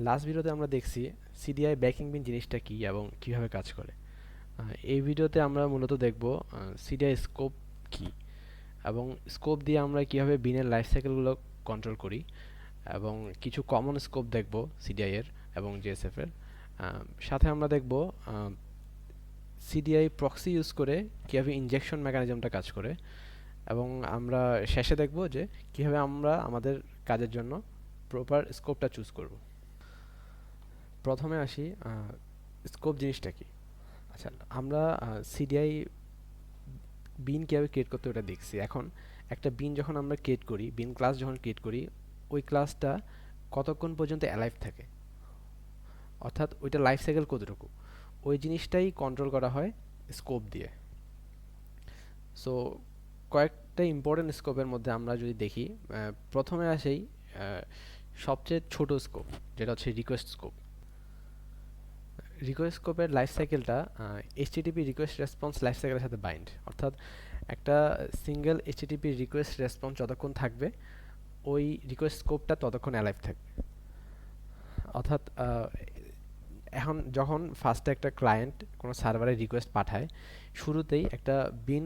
Last ভিডিওতে আমরা দেখছি সিডিআই ব্যাকিং বিন জিনিসটা কি এবং কিভাবে কাজ করে। এই ভিডিওতে আমরা মূলত দেখব সিডিআই স্কোপ কি এবং স্কোপ দিয়ে আমরা কিভাবে বিনের লাইফ সাইকেলগুলো কন্ট্রোল করি এবং কিছু কমন স্কোপ দেখব সিডিআই এর এবং জিএসএফ এর। সাথে আমরা দেখব সিডিআই প্রক্সি ইউজ করে কিভাবে ইনজেকশন মেকানিজমটা কাজ করে এবং আমরা শেষে দেখব যে কিভাবে আমরা আমাদের কাজের জন্য প্রপার স্কোপটা চুজ করব। প্রথমে আসি স্কোপ জিনিসটা কি। আচ্ছা, আমরা সিডিআই বিন কীভাবে ক্রিয়েট করতে ওটা দেখছি। এখন একটা বিন যখন আমরা ক্রিয়েট করি, বিন ক্লাস যখন ক্রিয়েট করি, ওই ক্লাসটা কতক্ষণ পর্যন্ত অ্যালাইভ থাকে, অর্থাৎ ওইটা লাইফ সাইকেল কতটুকু, ওই জিনিসটাই কন্ট্রোল করা হয় স্কোপ দিয়ে। সো কয়েকটা ইম্পর্টেন্ট স্কোপের মধ্যে আমরা যদি দেখি, প্রথমে আসেই সবচেয়ে ছোট স্কোপ, যেটা হচ্ছে রিকোয়েস্ট স্কোপ। রিকোয়েস্ট স্কোপের লাইফ সাইকেলটা এইচটিটিপি রিকোয়েস্ট রেসপন্স লাইফ সাইকেলের সাথে বাইন্ড, অর্থাৎ একটা সিঙ্গেল এইচটিটিপি রিকোয়েস্ট রেসপন্স যতক্ষণ থাকবে ওই রিকোয়েস্ট স্কোপটা ততক্ষণ অ্যালাইভ থাকবে। অর্থাৎ এখন যখন ফার্স্টে একটা ক্লায়েন্ট কোনো সার্ভারে রিকোয়েস্ট পাঠায়, শুরুতেই একটা বিন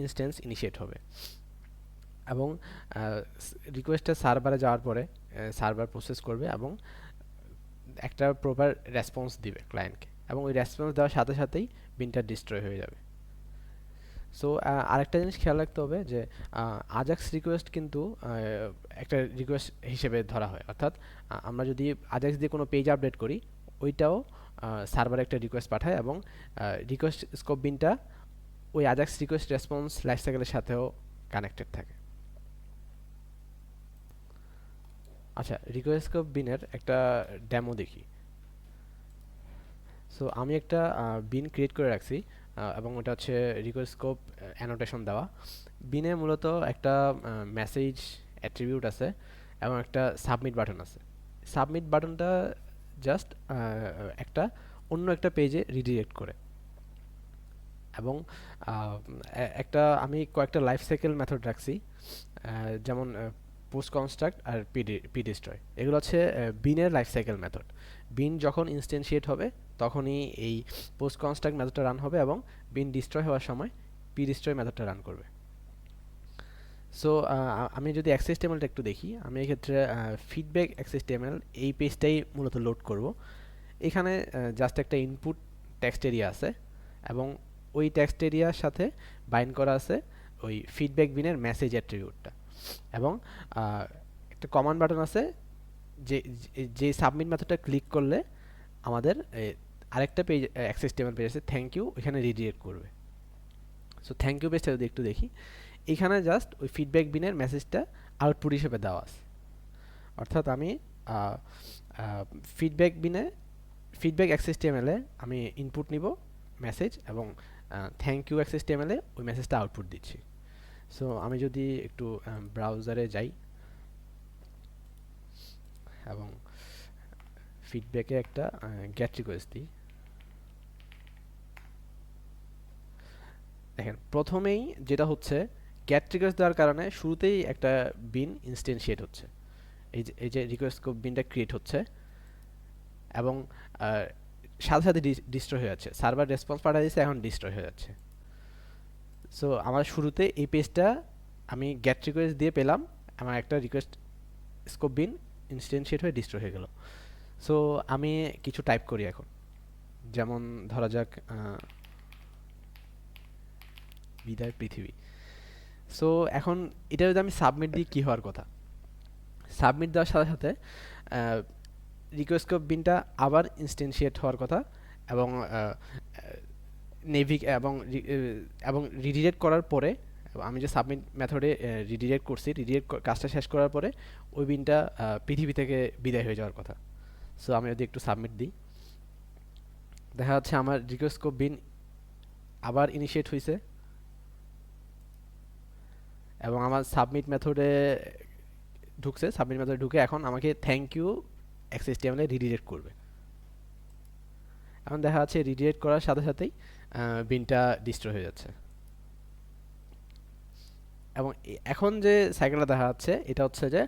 ইনস্ট্যান্স ইনিশিয়েট হবে এবং রিকোয়েস্টটা সার্ভারে যাওয়ার পরে সার্ভার প্রসেস করবে এবং একটা প্রপার রেসপন্স দিবে ক্লায়েন্টকে, এবং ওই রেসপন্স দেওয়ার সাথে সাথেই বিনটা ডিস্ট্রয় হয়ে যাবে। সো আরেকটা জিনিস খেয়াল রাখতে হবে যে আজাক্স রিকোয়েস্ট কিন্তু একটা রিকোয়েস্ট হিসেবে ধরা হয়, অর্থাৎ আমরা যদি আজাক্স দিয়ে কোনো পেজ আপডেট করি, ওইটাও সার্ভারে একটা রিকোয়েস্ট পাঠায় এবং রিকোয়েস্ট স্কোপ বিনটা ওই আজাক্স রিকোয়েস্ট রেসপন্স লাইফ সাইকেলের সাথেও কানেক্টেড থাকে। আচ্ছা, রিকোয়েস্ট স্কোপ বিনের একটা ডেমো দেখি। সো আমি একটা বিন ক্রিয়েট করে রাখছি এবং ওটা হচ্ছে রিকোয়েস্ট স্কোপ অ্যানোটেশন দেওয়া। বিনে মূলত একটা মেসেজ অ্যাট্রিবিউট আছে এবং একটা সাবমিট বাটন আছে। সাবমিট বাটনটা জাস্ট একটা অন্য একটা পেজে রিডিরেক্ট করে, এবং একটা আমি কয়েকটা লাইফ সাইকেল মেথড রাখছি, যেমন পোস্ট কনস্ট্রাক্ট আর পি ডিস্ট্রয়। এগুলো হচ্ছে বিনের লাইফ সাইকেল মেথড। বিন যখন ইনস্ট্যান্সিয়েট হবে তখনই এই পোস্ট কনস্ট্রাক্ট মেথডটা রান হবে এবং বিন ডিস্ট্রয় হওয়ার সময় পি ডিস্ট্রয় মেথডটা রান করবে। সো আমি যদি এক্সএসটিএমএলটা একটু দেখি, আমি এক্ষেত্রে ফিডব্যাক এক্সএসটিএমএল এই পেজটাই মূলত লোড করব। এখানে জাস্ট একটা ইনপুট টেক্সট এরিয়া আছে এবং ওই টেক্সট এরিয়ার সাথে বাইন্ড করা আছে ওই ফিডব্যাক বিনের মেসেজ অ্যাট্রিবিউটটা, এবং একটা কমান্ড বাটন আছে যে যে সাবমিট মেথডটা ক্লিক করলে আমাদের আরেকটা পেজ এক্সএসটিএমএল পেজ আছে থ্যাংক ইউ, এখানে রিডিরেক্ট করবে। সো থ্যাংক ইউ পেজটা যদি একটু দেখি, এখানে জাস্ট ওই ফিডব্যাক বিনের মেসেজটা আউটপুট হিসেবে দেওয়া আছে। অর্থাৎ আমি ফিডব্যাক বিনে ফিডব্যাক এক্সএসটিএমএলে আমি ইনপুট নিব মেসেজ এবং থ্যাংক ইউ এক্সএসটিএমএলে ওই মেসেজটা আউটপুট দিচ্ছি। সো আমি যদি একটু ব্রাউজারে যাই এবং ফিডব্যাকে একটা গেট রিকোয়েস্ট দিই, দেখেন প্রথমেই যেটা হচ্ছে গেট রিকোয়েস্ট দেওয়ার কারণে শুরুতেই একটা বিন ইনস্ট্যান্সিয়েট হচ্ছে, এই যে রিকোয়েস্ট বিনটা ক্রিয়েট হচ্ছে এবং সাথে সাথে ডিস্ট্রয় হয়ে যাচ্ছে। সার্ভার রেসপন্স পাঠিয়ে দিচ্ছে, এখন ডিস্ট্রয় হয়ে যাচ্ছে। সো আমার শুরুতে এই পেজটা আমি গেট রিকোয়েস্ট দিয়ে পেলাম, আমার একটা রিকোয়েস্ট স্কোপ বিন ইনস্ট্যান্সিয়েট হয়ে ডিস্ট্রয় হয়ে গেল। সো আমি কিছু টাইপ করি এখন, যেমন ধরা যাক বিদায় পৃথিবী। সো এখন এটা যদি আমি সাবমিট দিই, কী হওয়ার কথা, সাবমিট দেওয়ার সাথে সাথে রিকোয়েস্ট স্কোপ বিনটা আবার ইনস্ট্যান্সিয়েট হওয়ার কথা এবং নেভিক এবং রিডিরেক্ট করার পরে, আমি যে সাবমিট মেথডে রিডিরেক্ট করছি, রিডিরেক্ট কাজটা শেষ করার পরে ওই বিনটা পৃথিবী থেকে বিদায় হয়ে যাওয়ার কথা। সো আমি যদি একটু সাবমিট দিই, দেখা যাচ্ছে আমার রিকোয়েস্ট স্কোপ বিন আবার ইনিশিয়েট হয়েছে এবং আমার সাবমিট মেথডে ঢুকছে। সাবমিট মেথডে ঢুকে এখন আমাকে থ্যাংক ইউ এক্সএসটিএমএল রিডিরেক্ট করবে। এখন দেখা যাচ্ছে রিডিরেক্ট করার সাথে সাথেই বিনটা ডিস্ট্রয় হয়ে যাচ্ছে। এবং এখন যে সাইকেলটা দেখা যাচ্ছে এটা হচ্ছে যে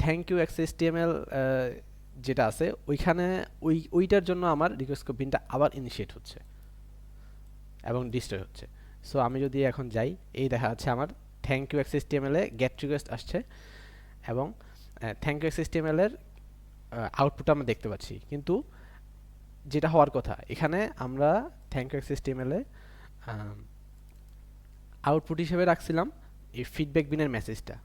থ্যাংক ইউ এক্সএসটিএমএল যেটা আছে ওইখানে ওইটার জন্য আমার রিকোয়েস্ট স্কোপ বিনটা আবার ইনিশিয়েট হচ্ছে এবং ডিস্ট্রয় হচ্ছে। সো আমি যদি এখন যাই, এই দেখা যাচ্ছে আমার থ্যাংক ইউ এক্সএসটিএমএল এ গেট রিকোয়েস্ট আসছে এবং থ্যাংক ইউ এক্সএসটিএমএল এর আউটপুট আমরা দেখতে পাচ্ছি, কিন্তু যেটা হওয়ার কথা এখানে আমরা thank you XSTML A output হিসেবে রাখছিলাম এই ফিডব্যাক বিনের মেসেজটা,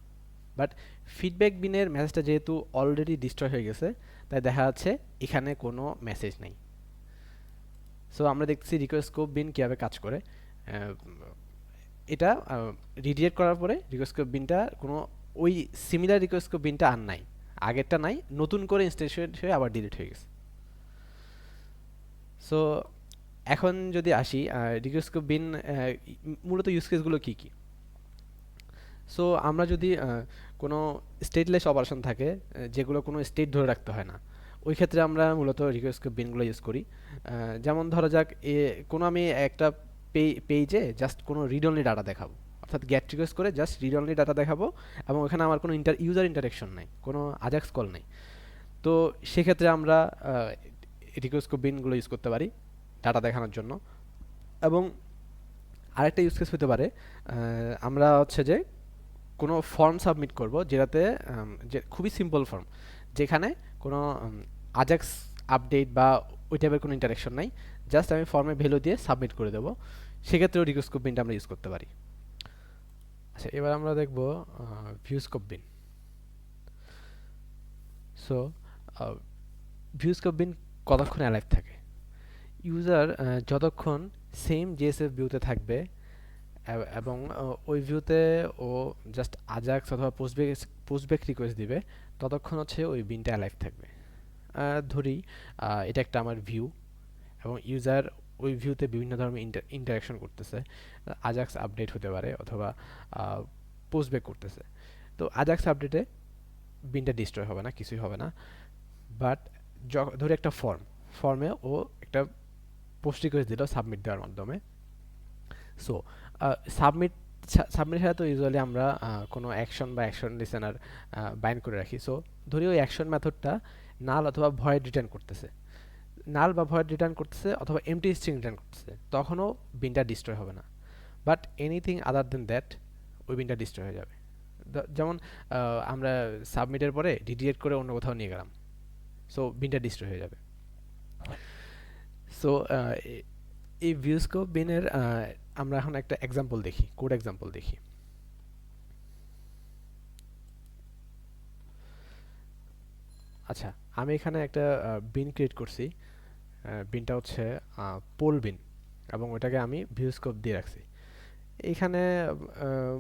বাট ফিডব্যাক বিনের মেসেজটা যেহেতু অলরেডি ডিস্ট্রয় হয়ে গেছে, তাই দেখা যাচ্ছে এখানে কোনো মেসেজ নেই। সো আমরা দেখছি রিকোয়েস্ট স্কোপ বিন কীভাবে কাজ করে। এটা রিডিরেক্ট করার পরে রিকোয়েস্ট স্কোপ বিনটা কোনো ওই সিমিলার রিকোয়েস্ট স্কোপ বিনটা আর নাই, আগেরটা নাই, নতুন করে ইনস্টেন্সিয়েট হয়ে আবার ডিলিট হয়ে গেছে। সো এখন যদি আসি রিকোয়েস্ট স্কোপ বিন মূলত ইউজ কেসগুলো কী কী। সো আমরা যদি কোনো স্টেটলেস অপারেশন থাকে যেগুলো কোনো স্টেট ধরে রাখতে হয় না, ওই ক্ষেত্রে আমরা মূলত রিকোয়েস্ট বিনগুলো ইউজ করি। যেমন ধরা যাক কোনো আমি একটা পেজে জাস্ট কোনো রিড অনলি ডাটা দেখাবো, অর্থাৎ গেট রিকোয়েস্ট করে জাস্ট রিড অনলি ডাটা দেখাবো এবং ওখানে আমার কোনো ইউজার ইন্টারাকশন নাই, কোনো আজাক্স কল নেই। তো সেক্ষেত্রে আমরা রিকোয়েস্ট বিনগুলো ইউজ করতে পারি ডাটা দেখানোর জন্য। এবং আরেকটা ইউজ কেস হতে পারে, আমরা হচ্ছে যে কোনো ফর্ম সাবমিট করব যেটাতে যে খুবই সিম্পল ফর্ম, যেখানে কোনো আজাক্স আপডেট বা ওই টাইপের কোনো ইন্টারাকশন নাই, জাস্ট আমি ফর্মে ভ্যালু দিয়ে সাবমিট করে দেবো, সেক্ষেত্রেও রিকোয়েস্ট স্কোপ বিনটা আমরা ইউজ করতে পারি। আচ্ছা, এবার আমরা দেখব ভিউ স্কোপ বিন। সো ভিউ স্কোপ বিন কতক্ষণ অ্যালাইভ থাকে, ইউজার যতক্ষণ সেম জিএসএফ ভিউতে থাকবে এবং ওই ভিউতে ও জাস্ট আজাক্স অথবা পোস্টব্যাক রিকোয়েস্ট দিবে, ততক্ষণ হচ্ছে ওই বিনটা অ্যালাইভ থাকবে। ধরি এটা একটা আমার ভিউ এবং ইউজার ওই ভিউতে বিভিন্ন ধরনের ইন্টারাকশন করতেছে, আজাক্স আপডেট হতে পারে অথবা পোস্টব্যাক করতেছে। তো আজাক্স আপডেটে বিনটা ডিস্ট্রয় হবে না, কিছুই হবে না। বাট ধরি একটা ফর্মে ও একটা পোস্ট রিকোয়েস্ট দিল সাবমিট দেওয়ার মাধ্যমে। সো সাবমিট সাথে তো ইউজুয়ালি আমরা কোনো অ্যাকশন বা অ্যাকশন লিসেনার বাইন্ড করে রাখি। সো ধরি ওই অ্যাকশন মেথডটা নাল অথবা ভয়েড রিটার্ন করতেছে, নাল বা ভয়েড রিটার্ন করতেছে অথবা এমটি স্ট্রিং রিটার্ন করতেছে, তখনও বিনটা ডিস্ট্রয় হবে না। But anything other than that, ওই বিনটা ডিস্ট্রয় হয়ে যাবে। যেমন আমরা সাবমিটের পরে ডিলিট করে অন্য কোথাও নিয়ে গেলাম, সো বিনটা ডিস্ট্রয় হয়ে যাবে। সো এই ভিউ স্কোপ বিনের আমরা এখন একটা এক্সাম্পল দেখি, কোড এক্সাম্পল দেখি। আচ্ছা, আমি এখানে একটা বিন ক্রিয়েট করছি, বিনটা হচ্ছে পোল বিন এবং ওটাকে আমি ভিউ স্কোপ দিয়ে রাখছি। এইখানে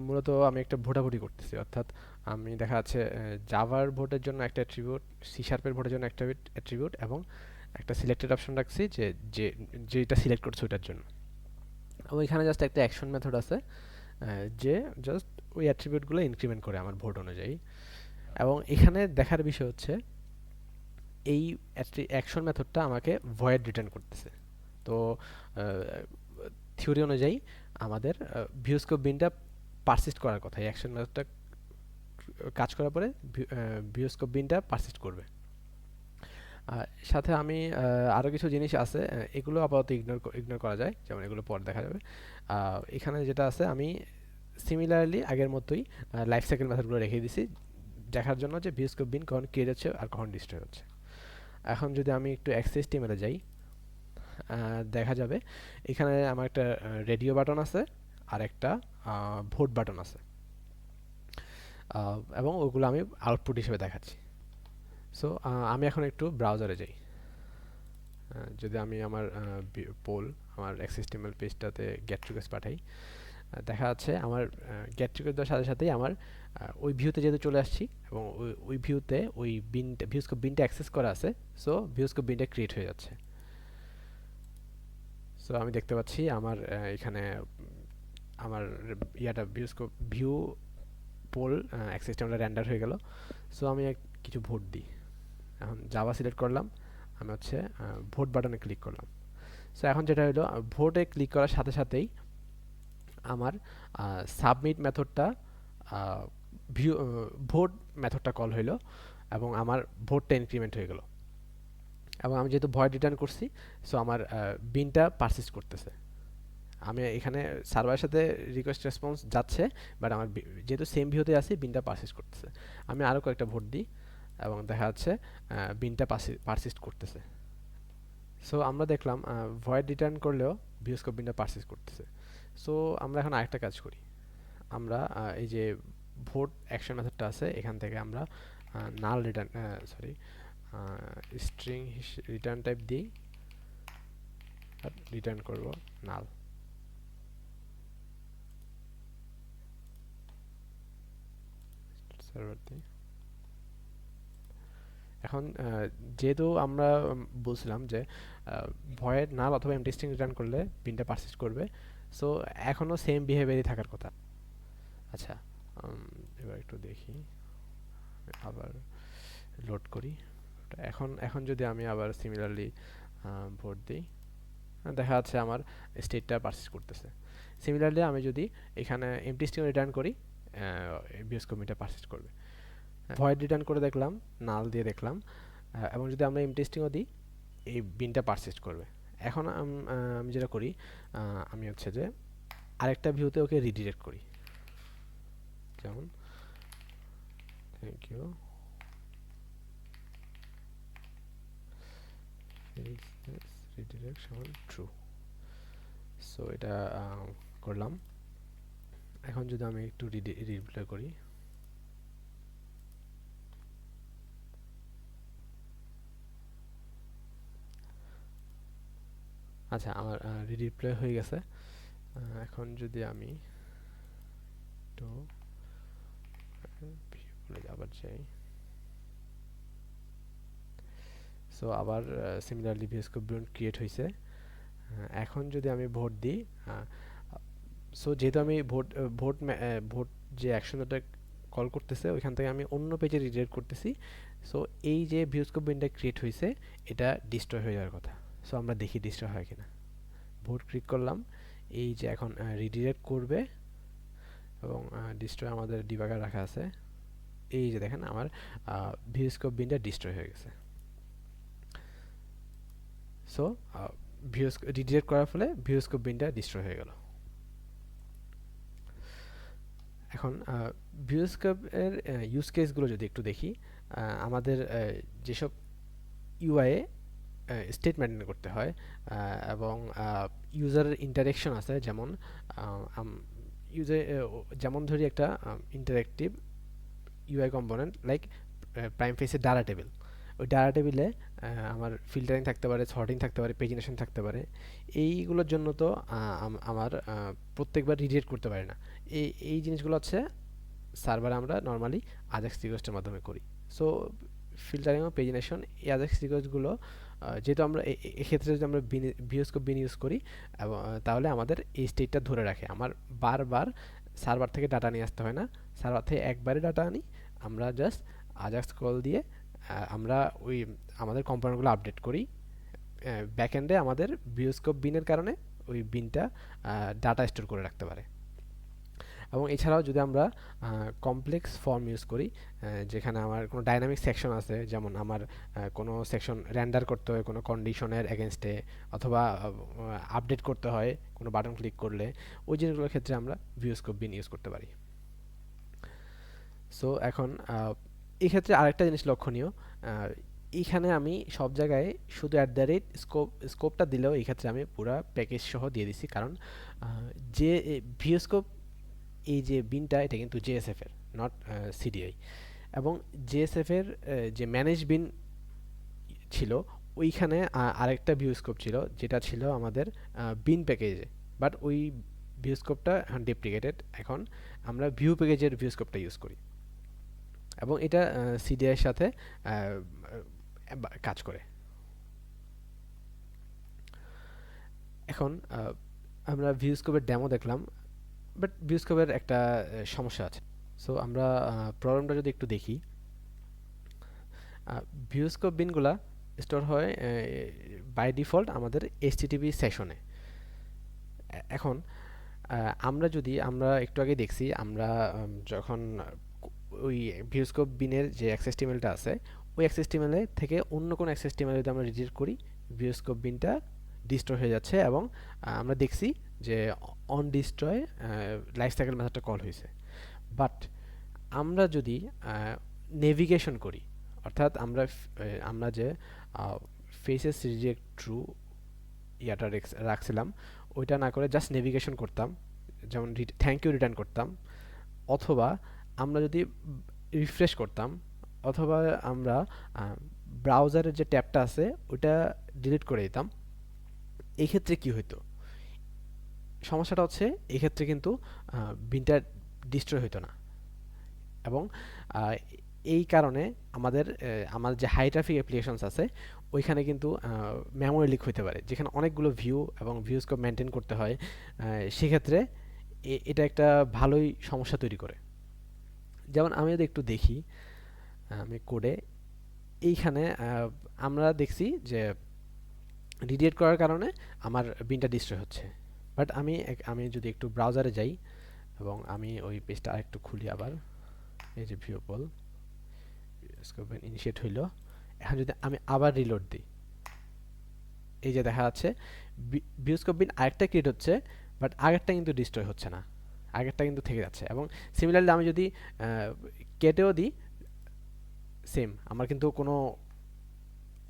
মূলত আমি একটা ভোটাভুটি করতেছি, অর্থাৎ আমি দেখা যাচ্ছে জাভার ভোটের জন্য একটা অ্যাট্রিবিউট, সি শার্পের ভোটের জন্য একটা অ্যাট্রিবিউট এবং একটা সিলেক্টেড অপশন রাখছি যে যেটা সিলেক্ট করছে ওইটার জন্য। এবং এখানে জাস্ট একটা অ্যাকশন মেথড আছে যে জাস্ট ওই অ্যাট্রিবিউটগুলো ইনক্রিমেন্ট করে আমার ভোট অনুযায়ী। এবং এখানে দেখার বিষয় হচ্ছে এই অ্যাকশন মেথডটা আমাকে ভয়েড রিটার্ন করতেছে। তো থিওরি অনুযায়ী আমাদের ভিউ স্কোপ বিনটা পারসিস্ট করার কথা, এই অ্যাকশন মেথডটা কাজ করার পরে ভিউ স্কোপ বিনটা পারসিস্ট করবে। সাথে আমি আরও কিছু জিনিস আছে, এগুলো আপাতত ইগনোর করা যায়, যেমন এগুলো পর দেখা যাবে। এখানে যেটা আছে আমি সিমিলারলি আগের মতোই লাইফ সাইকেল মেথডগুলো রেখে দিছি দেখার জন্য যে ভিউ স্কোপ বিন কখন ক্রিয়েট হচ্ছে আর কখন ডিস্ট্রয় হচ্ছে। এখন যদি আমি একটু এক্সএসটিএমএলে যাই, দেখা যাবে এখানে আমার একটা রেডিও বাটন আছে আর একটা ভোট বাটন আছে এবং ওগুলো আমি আউটপুট হিসেবে দেখাচ্ছি। সো আমি এখন একটু ব্রাউজারে যাই, যদি আমি আমার পোল আমার এক্সএসটিএমএল পেজটাতে গেট রিকোয়েস্ট পাঠাই, দেখা যাচ্ছে আমার গেট রিকোয়েস্ট দেওয়ার সাথে সাথেই আমার ওই ভিউতে যেহেতু চলে আসছি এবং ওই ভিউতে ওই বিনটা ভিউ স্কোপ বিনটা অ্যাক্সেস করা আছে, সো ভিউ স্কোপ বিনটা ক্রিয়েট হয়ে যাচ্ছে। সো আমি দেখতে পাচ্ছি আমার এখানে আমার ইয়াটা ভিউ পোল সিস্টেমটা রেন্ডার হয়ে গেল। সো আমি কিছু ভোট দিই, এখন জাভা সিলেক্ট করলাম, আমি হচ্ছে ভোট বাটনে ক্লিক করলাম। সো এখন যেটা হলো, ভোটে ক্লিক করার সাথে সাথেই আমার সাবমিট মেথডটা ভিউ ভোট মেথডটা কল হইলো এবং আমার ভোটটা ইনক্রিমেন্ট হয়ে গেল। এবং আমি যেহেতু ভয়েড রিটার্ন করছি, সো আমার বিনটা পারসিস্ট করতেছে। আমি এখানে সার্ভারের সাথে রিকোয়েস্ট রেসপন্স যাচ্ছে, বাট আমার যেহেতু সেম ভিউতে আছি, বিনটা পারসিস্ট করতেছে। আমি আরও কয়েকটা ভোট দিই এবং দেখা যাচ্ছে বিনটা পারসিস্ট করতেছে। সো আমরা দেখলাম ভয়েড রিটার্ন করলেও ভিওস্কোপ বিনটা পারসিস্ট করতেছে। সো আমরা এখন আরেকটা কাজ করি। আমরা এই যে ভোট অ্যাকশন মেথডটা আছে, এখান থেকে আমরা null return, sorry, string return type দিই, রিটার্ন করব নাল। সার্ভার দিই। এখন যেহেতু আমরা বলছিলাম যে ভয়েড নাল অথবা এমটি স্ট্রিং রিটার্ন করলে বিনটা পারসিস্ট করবে, সো এখনও সেম বিহেভিয়ারই থাকার কথা। আচ্ছা, এবার একটু দেখি, আবার লোড করি। এখন এখন যদি আমি আবার সিমিলারলি ভোট দিই, দেখা যাচ্ছে আমার স্টেটটা পারসিস্ট করতেছে। সিমিলারলি আমি যদি এখানে এমটি স্ট্রিং রিটার্ন করি, ভিওস্কোপ বিনটা পারসিস্ট করবে। ভয়েড রিটার্ন করে দেখলাম, নাল দিয়ে দেখলাম, এবং যদি আমরা এমটি স্ট্রিংও দিই, এই বিনটা পারসিস্ট করবে। এখন আমি যেটা করি, আমি হচ্ছে যে আরেকটা ভিউতে ওকে রিডিরেক্ট করি, যেমন থ্যাংক ইউ রিডিরেক্ট সমান ট্রু। সো এটা করলাম। এখন যদি আমি একটু রিপ্লাই করি, আচ্ছা আমার রিপ্লাই হয়ে গেছে। এখন যদি আমি একটু আবার যাই, সো আবার সিমিলারলি ভিএসকোপ বিন ক্রিয়েট হয়েছে। এখন যদি আমি ভোট দিই, সো যেহেতু আমি ভোট যে অ্যাকশনটা কল করতেছে ওইখান থেকে আমি অন্য পেজে রিডাইরেক্ট করতেছি, সো এই যে ভিওস্কোপ বিনটা ক্রিয়েট হয়েছে এটা ডিস্ট্রয় হয়ে যাওয়ার কথা। সো আমরা দেখি ডিস্ট্রয় হয় কিনা। ভোট ক্লিক করলাম, এই যে এখন রিডিরেক্ট করবে এবং ডিস্ট্রয় আমাদের ডিবাগার রাখা আছে। এই যে দেখেন আমার ভিওস্কোপ বিনটা ডিস্ট্রয় হয়ে গেছে। সো রিডিরেক্ট করার ফলে ভিওস্কোপ বিনটা ডিস্ট্রয় হয়ে গেল। এখন ভিওস্কোপ এর ইউজ কেসগুলো যদি একটু দেখি, আমাদের যেসব ইউআই স্টেট মেনটেন করতে হয় এবং ইউজারের ইন্টারেকশন আছে, যেমন ইউজার, যেমন ধরি একটা interactive UI component like prime ফেসের ডাটা টেবিল। ওই ডাটা টেবিলে আমার ফিল্টারিং থাকতে পারে, সর্টিং থাকতে পারে, পেজিনেশন থাকতে পারে। এইগুলোর জন্য তো আমার প্রত্যেকবার রিডিরেক্ট করতে পারি না। এই জিনিসগুলো হচ্ছে সার্ভারে আমরা নর্মালি আজাক্স রিকোয়েস্টের মাধ্যমে করি। সো ফিল্টারিং ও পেজিনেশন, এই আজাক্স রিকোয়েস্টগুলো যেহেতু আমরা এক্ষেত্রে যদি আমরা ভিওস্কোপ বিন ইউজ করি, এবং তাহলে আমাদের এই স্টেটটা ধরে রাখে। আমার বারবার সার্ভার থেকে ডাটা নিয়ে আসতে হয় না, সার্ভার থেকে একবারে ডাটা আনি, আমরা জাস্ট আজাক্স কল দিয়ে আমরা ওই আমাদের কম্পোনেন্টগুলো আপডেট করি। ব্যাকএন্ডে আমাদের ভিওস্কোপ বিনের কারণে ওই বিনটা ডাটা স্টোর করে রাখতে পারে। এবং এছাড়াও যদি আমরা কমপ্লেক্স ফর্ম ইউজ করি, যেখানে আমার কোনো ডাইনামিক সেকশন আছে, যেমন আমার কোনো সেকশন রেন্ডার করতে হয় কোনো কন্ডিশনের এগেনস্টে, অথবা আপডেট করতে হয় কোনো বাটন ক্লিক করলে, ওই জিনিসগুলোর ক্ষেত্রে আমরা ভিওস্কোপ বিন ইউজ করতে পারি। সো এখন এই ক্ষেত্রে আরেকটা জিনিস লক্ষণীয়, এইখানে আমি সব জায়গায় শুধু স্কোপটা দিলেও এই ক্ষেত্রে আমি পুরো প্যাকেজ সহ দিয়ে দিছি, কারণ যে ভিওস্কোপ এই যে বিনটা এটা কিন্তু জেএসএফ এর, নট সিডিআই। এবং জেএসএফ এর যে ম্যানেজ বিন ছিল, ওইখানে আরেকটা ভিউস্কোপ ছিল যেটা ছিল আমাদের বিন প্যাকেজে, বাট ওই ভিউস্কোপটা এখন ডেপ্রিকেটেড। এখন আমরা ভিউ প্যাকেজের ভিউস্কোপটা ইউজ করি এবং এটা সিডিআই এর সাথে কাজ করে। এখন আমরা ভিউস্কোপের ডেমো দেখলাম, বাট ভিউস্কোপের একটা সমস্যা আছে। সো আমরা প্রবলেমটা যদি একটু দেখি, ভিউস্কোপ বিনগুলা স্টোর হয় বাই ডিফল্ট আমাদের এইচটিটিপি সেশনে। এখন আমরা একটু আগে দেখছি, আমরা যখন ওই ভিউস্কোপ বিনের যে অ্যাক্সেস টিমেলটা আছে ওই এক্সএসটিএমএল থেকে অন্য কোনো এক্সএসটিএমএল যদি আমরা রিডিট করি, ভিওস্কোপ বিনটা ডিস্ট্রয় হয়ে যাচ্ছে এবং আমরা দেখছি যে অন ডিস্ট্রয় লাইফ সাইকেল মেথডটা কল হয়েছে। বাট আমরা যদি নেভিগেশন করি, অর্থাৎ আমরা যে ফেসেস রিজেক্ট ট্রু ইয়াটা রাখছিলাম, ওইটা না করে জাস্ট নেভিগেশন করতাম, যেমন থ্যাংক ইউ রিটার্ন করতাম, অথবা আমরা যদি রিফ্রেশ করতাম, অথবা আমরা ব্রাউজারের যে ট্যাবটা আছে ওইটা ডিলিট করে দিতাম, এই ক্ষেত্রে কি হইতো? সমস্যাটা হচ্ছে এই ক্ষেত্রে কিন্তু বিনটা ডিস্ট্রয় হইতো না। এবং এই কারণে আমাদের যে হাই ট্রাফিক অ্যাপ্লিকেশনস আছে ওইখানে কিন্তু মেমোরি লিক হতে পারে, যেখানে অনেকগুলো ভিউ এবং ভিউজকে মেনটেন করতে হয়। সেক্ষেত্রে এটা একটা ভালোই সমস্যা তৈরি করে। যেমন আমি যদি একটু দেখি, আমি কোডে এইখানে আমরা দেখছি যে রিডিয়েট করার কারণে আমার বিনটা ডিস্ট্রয় হচ্ছে। বাট আমি যদি একটু ব্রাউজারে যাই এবং আমি ওই পেজটা আরেকটু খুলি আবার, এই যে ভিউপল স্কোপ ইনিশিয়েট হইল, এখন যদি আমি আবার রিলোড দিই, এই যে দেখা যাচ্ছে ভিউস্কোপ বিন আরেকটা ক্রিয়েট হচ্ছে, বাট আগেরটা কিন্তু ডিস্ট্রয় হচ্ছে না, আগেরটা কিন্তু থেকে যাচ্ছে। এবং সিমিলারলি আমি যদি কেটেও দিই, সেম, আমার কিন্তু কোনো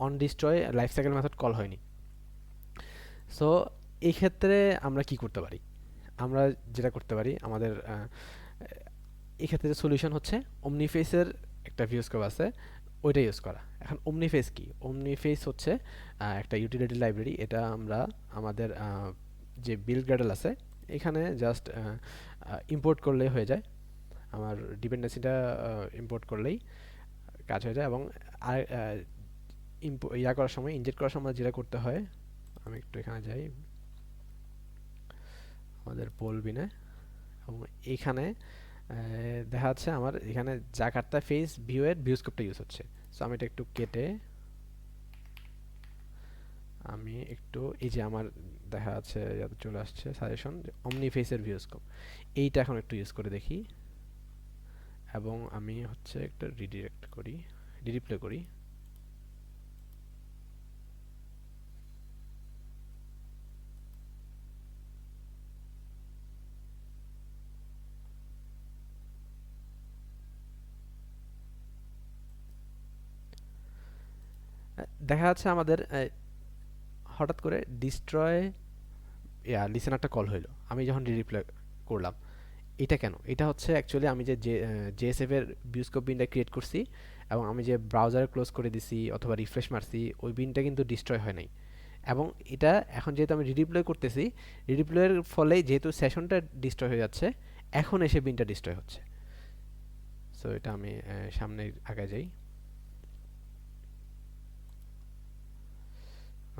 on destroy life cycle method call হয়নি। সো এই ক্ষেত্রে আমরা কি করতে পারি? আমরা যেটা করতে পারি, আমাদের এই ক্ষেত্রে সলিউশন হচ্ছে ওমনিফেসের একটা ভিউস্কোপ আছে, ওইটা ইউজ করা। এখন ওমনিফেস কি? ওমনিফেস হচ্ছে একটা ইউটিলিটি লাইব্রেরি। এটা আমরা আমাদের যে বিল্ড গ্রেডল আছে এখানে জাস্ট ইম্পোর্ট করলেই হয়ে যায়, আমার ডিপেন্ডেন্সিটা ইম্পোর্ট করলেই কাজ হয়ে যায়। এবং আর করার সময়, ইনজেক্ট করার সময় যেটা করতে হয়, আমি একটু এখানে যাই আমাদের পোলবিনে, এবং এইখানে দেখা যাচ্ছে আমার এখানে জাকার্তা ফেস ভিউয়ের ভিউস্কোপটা ইউজ হচ্ছে। সো আমি এটা একটু কেটে, আমি একটু এই যে আমার দেখা যাচ্ছে চলে আসছে সাজেশন অমনি ফেসের ভিউস্কোপ, এইটা এখন একটু ইউজ করে দেখি। এবং আমি হচ্ছে একটা রিডিপ্লে করি। দেখা যাচ্ছে আমাদের হঠাৎ করে ডিস্ট্রয় লিসেনারটা কল হইলো আমি যখন রিপ্লাই করলাম। এটা কেন? এটা হচ্ছে অ্যাকচুয়ালি আমি যে জেএসএফ এর ভিউস্কোপ বিনটা ক্রিয়েট করছি এবং আমি যে ব্রাউজার ক্লোজ করে দিছি অথবা রিফ্রেশ মারছি, ওই বিনটা কিন্তু ডিস্ট্রয় হয় নাই। এবং এটা এখন যেহেতু আমি রিডিপ্লয় করতেছি, রিডিপ্লয়ের ফলে যেহেতু সেশনটা ডিস্ট্রয় হয়ে যাচ্ছে, এখন এসে বিনটা ডিস্ট্রয় হচ্ছে। সো এটা আমি সামনে আগে যাই,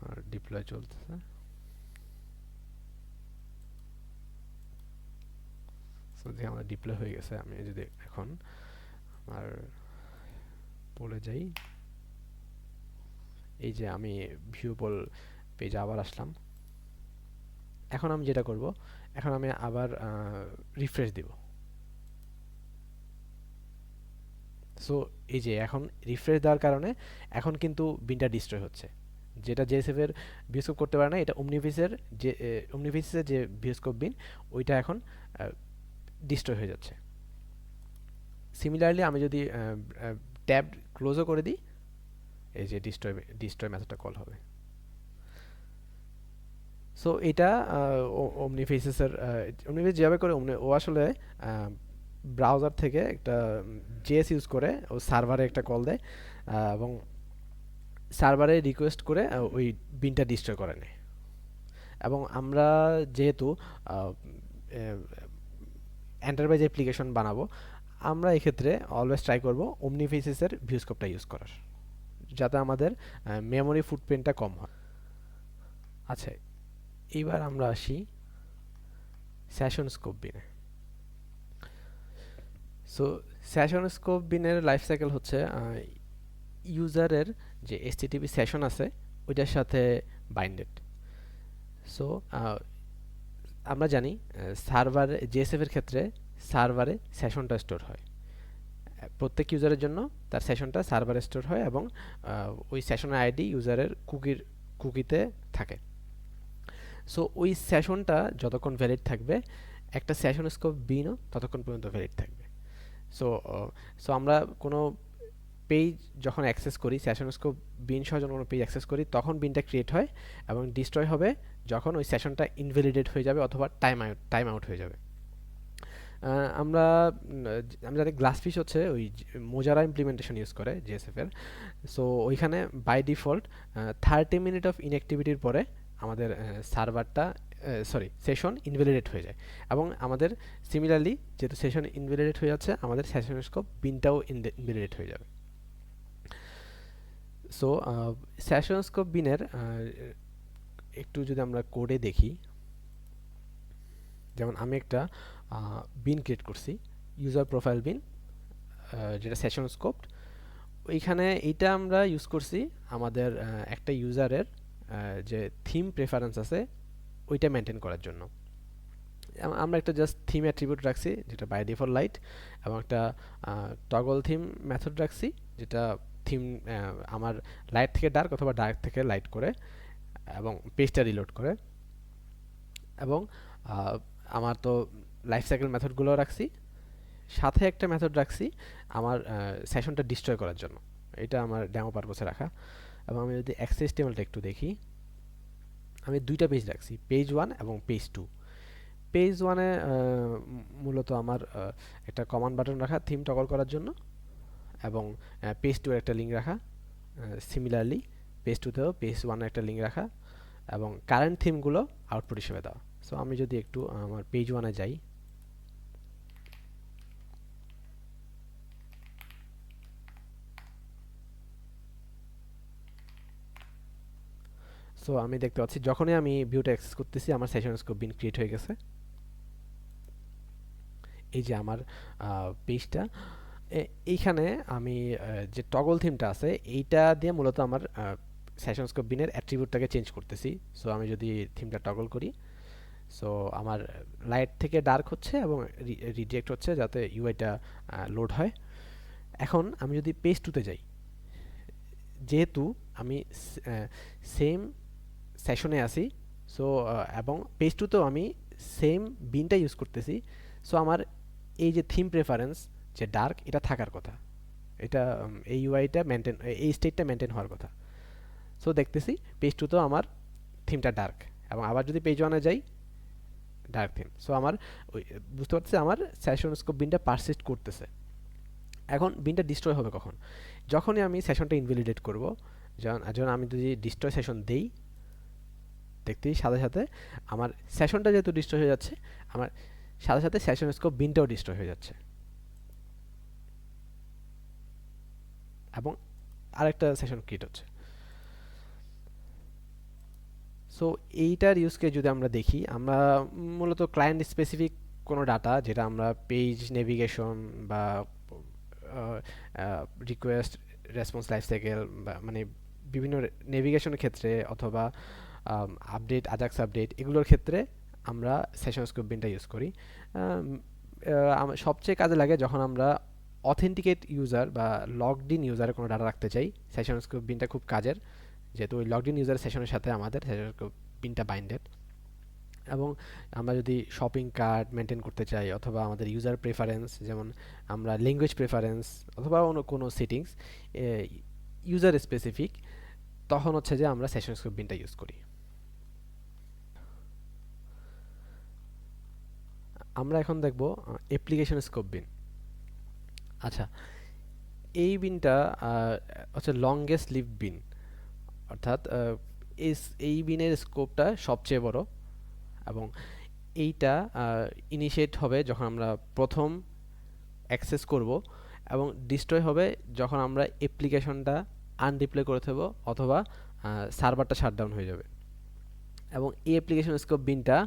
আর ডিপ্লয় চলতেছে। সো দেখি আমার ডিপ্লয় হয়ে গেছে। আমি যদি এখন আমার বলে যাই, এই যে আমি ভিউপল পেজে আবার আসলাম। এখন আমি যেটা করব, এখন আমি আবার রিফ্রেশ দিব। সো এই যে এখন রিফ্রেশ দেওয়ার কারণে এখন কিন্তু বিনটা ডিস্ট্রয় হচ্ছে, যেটা জেএসএফ এর ভিউস্কোপ করতে পারে না। এটা ওমনিফিসের যে ভিউস্কোপ বিন, ওইটা এখন ডিস্ট্রয় হয়ে যাচ্ছে। সিমিলারলি আমি যদি ট্যাব ক্লোজও করে দিই, এই যে ডিস্ট্রয় মেথডটা কল হবে। সো এটা ওমনিফেস যেভাবে করে ও আসলে ব্রাউজার থেকে একটা জেএস ইউজ করে ও সার্ভারে একটা কল দেয় এবং সার্ভারে রিকোয়েস্ট করে ওই বিনটা ডিস্ট্রয় করে নেয়। এবং আমরা যেহেতু এন্টারপ্রাইজ অ্যাপ্লিকেশন বানাবো, আমরা এক্ষেত্রে অলওয়েজ ট্রাই করব ওমনিফেসের ভিউস্কোপটা ইউজ করার, যাতে আমাদের মেমোরি ফুটপ্রিন্টটা কম হয়। আচ্ছা, এইবার আমরা আসি সেশন স্কোপ বিনে। সো সেশন স্কোপ বিনের লাইফ সাইকেল হচ্ছে ইউজারের যে এইচটিটিপি সেশন আছে ওইটার সাথে বাইন্ডেড। সো আমরা জানি সার্ভার জেএসএফ এর ক্ষেত্রে সার্ভারে সেশনটা স্টোর হয় প্রত্যেক ইউজারের জন্য তার সেশনটা সার্ভারে স্টোর হয় এবং ওই সেশনের আইডি ইউজারের কুকিতে থাকে। সো ওই সেশনটা যতক্ষণ ভ্যালিড থাকবে একটা সেশন স্কোপ বিনও ততক্ষণ পর্যন্ত ভ্যালিড থাকবে। সো সো আমরা কোনো পেজ যখন অ্যাক্সেস করি, সেশন স্কোপ বিন সহ যখন কোনো পেজ অ্যাক্সেস করি, তখন বিনটা ক্রিয়েট হয় এবং ডিস্ট্রয় হবে যখন ওই সেশনটা ইনভ্যালিডেট হয়ে যাবে অথবা টাইম আউট হয়ে যাবে। আমরা আমরা জানি গ্লাসফিশ হচ্ছে ওই মোজারা ইমপ্লিমেন্টেশন ইউজ করে জিএসএফ এর। সো ওইখানে বাই ডিফল্ট 30 মিনিট অফ ইনঅ্যাক্টিভিটির পরে আমাদের সার্ভারটা সেশন ইনভ্যালিডেট হয়ে যায় এবং আমাদের সিমিলারলি যেহেতু সেশন ইনভ্যালিডেট হয়ে যাচ্ছে আমাদের সেশন স্কোপ বিনটাও ইনভ্যালিডেট হয়ে যাবে। সো সেশন স্কোপ বিনের একটু যদি আমরা কোডে দেখি, যেমন আমি একটা বিন ক্রিয়েট করছি, ইউজার প্রোফাইল বিন, যেটা সেশন স্কোপ। ওইখানে এইটা আমরা ইউজ করছি আমাদের একটা ইউজারের যে থিম প্রেফারেন্স আছে ওইটা মেনটেন করার জন্য। আমরা একটা জাস্ট থিম অ্যাট্রিবিউট রাখছি যেটা বাই ডিফল্ট লাইট, এবং একটা টগল থিম মেথড রাখছি যেটা থিম আমার লাইট থেকে ডার্ক অথবা ডার্ক থেকে লাইট করে এবং পেজটা রিলোড করে। এবং আমার তো লাইফ সাইকেল মেথডগুলো রাখছি, সাথে একটা মেথড রাখছি আমার সেশনটা ডিস্ট্রয় করার জন্য। এটা আমার ডেমো পারপসে রাখা। এবং আমি যদি এক্সএসটিএমএলটা একটু দেখি, আমি দুইটা পেজ রাখছি, পেজ 1 এবং পেজ 2। পেজ 1-এ মূলত আমার একটা কমান্ড বাটন রাখা থিম টগল করার জন্য, এবং পেজ 2 এর একটা লিঙ্ক রাখা। সিমিলারলি পেজ 2-তেও পেজ 1-এর একটা লিঙ্ক রাখা এবং কারেন্ট থিমগুলো আউটপুট হিসেবে দেওয়া। সো আমি যদি একটু আমার পেজ 1-এ যাই, সো আমি দেখতে পাচ্ছি যখনই আমি ভিউটা অ্যাক্সেস করতেছি আমার সেশন স্কোপ বিন ক্রিয়েট হয়ে গেছে। এই যে আমার পেজটা, এইখানে আমি যে টগল থিমটা আছে এইটা দিয়ে মূলত আমার সেশন স্কোপ বিনের অ্যাট্রিবিউটটাকে চেঞ্জ করতেছি। সো আমি যদি থিমটা টগল করি, সো আমার লাইট থেকে ডার্ক হচ্ছে এবং রিজেক্ট হচ্ছে যাতে ইউআইটা লোড হয়। এখন আমি যদি পেজ 2-তে যাই, যেহেতু আমি সেম সেশনে আছি, সো এবং পেজ 2-তেও আমি সেম বিনটা ইউজ করতেছি, সো আমার এই যে থিম প্রেফারেন্স যে ডার্ক এটা থাকার কথা, এটা এই ইউআইটা মেনটেন, এই স্টেটটা মেনটেন হওয়ার কথা। সো দেখতেছি পেজ 2-তেও আমার থিমটা ডার্ক, এবং আবার যদি পেজ 1-এ যাই ডার্ক থিম। সো আমার ওই বুঝতে পারছি আমার সেশন স্কোপ বিনটা পারসিস্ট করতেছে। এখন বিনটা ডিস্ট্রয় হবে কখন? যখনই আমি সেশনটা ইনভ্যালিডেট করব, যখন আমি যদি ডিস্ট্রয় সেশন দেই, দেখতেই সাথে সাথে আমার সেশনটা যেহেতু ডিস্ট্রয় হয়ে যাচ্ছে, আমার সাথে সাথে সেশন স্কোপ বিনটাও ডিস্ট্রয় হয়ে যাচ্ছে এবং আরেকটা সেশন ক্রিয়েট হচ্ছে। সো এইটার ইউজ কেস যদি আমরা দেখি, আমরা মূলত ক্লায়েন্ট স্পেসিফিক কোনো ডাটা যেটা আমরা পেজ নেভিগেশন বা রিকোয়েস্ট রেসপন্স লাইফ সাইকেল বা মানে বিভিন্ন নেভিগেশনের ক্ষেত্রে অথবা আপডেট আজাক্স আপডেট এগুলোর ক্ষেত্রে আমরা সেশন স্কোপ বিনটা ইউজ করি। সবচেয়ে কাজে লাগে যখন আমরা অথেন্টিকেট ইউজার বা লগড ইন ইউজারের কোনো ডাটা রাখতে চাই, সেশন স্কোপ বিনটা খুব কাজের, যেহেতু ওই লগড ইন ইউজার সেশনের সাথে আমাদের সেশন স্কোপ বিনটা বাইন্ডেড। এবং আমরা যদি শপিং কার্ট মেনটেন করতে চাই অথবা আমাদের ইউজার প্রেফারেন্স, যেমন আমরা ল্যাঙ্গুয়েজ প্রেফারেন্স অথবা অন্য কোনো সেটিংস ইউজার স্পেসিফিক, তখন হচ্ছে যে আমরা সেশন স্কোপ বিনটা ইউজ করি। আমরা এখন দেখব অ্যাপ্লিকেশন স্কোপ বিন। আচ্ছা, এই বিনটা হচ্ছে লংগেস্ট লিভ বিন, অর্থাৎ এই বিনের স্কোপটা সবচেয়ে বড়, এবং এইটা ইনিশিয়েট হবে যখন আমরা প্রথম অ্যাক্সেস করব এবং ডিস্ট্রয় হবে যখন আমরা অ্যাপ্লিকেশনটা আনডিপ্লয় করে দেব অথবা সার্ভারটা শাটডাউন হয়ে যাবে। এবং এই অ্যাপ্লিকেশন স্কোপ বিনটা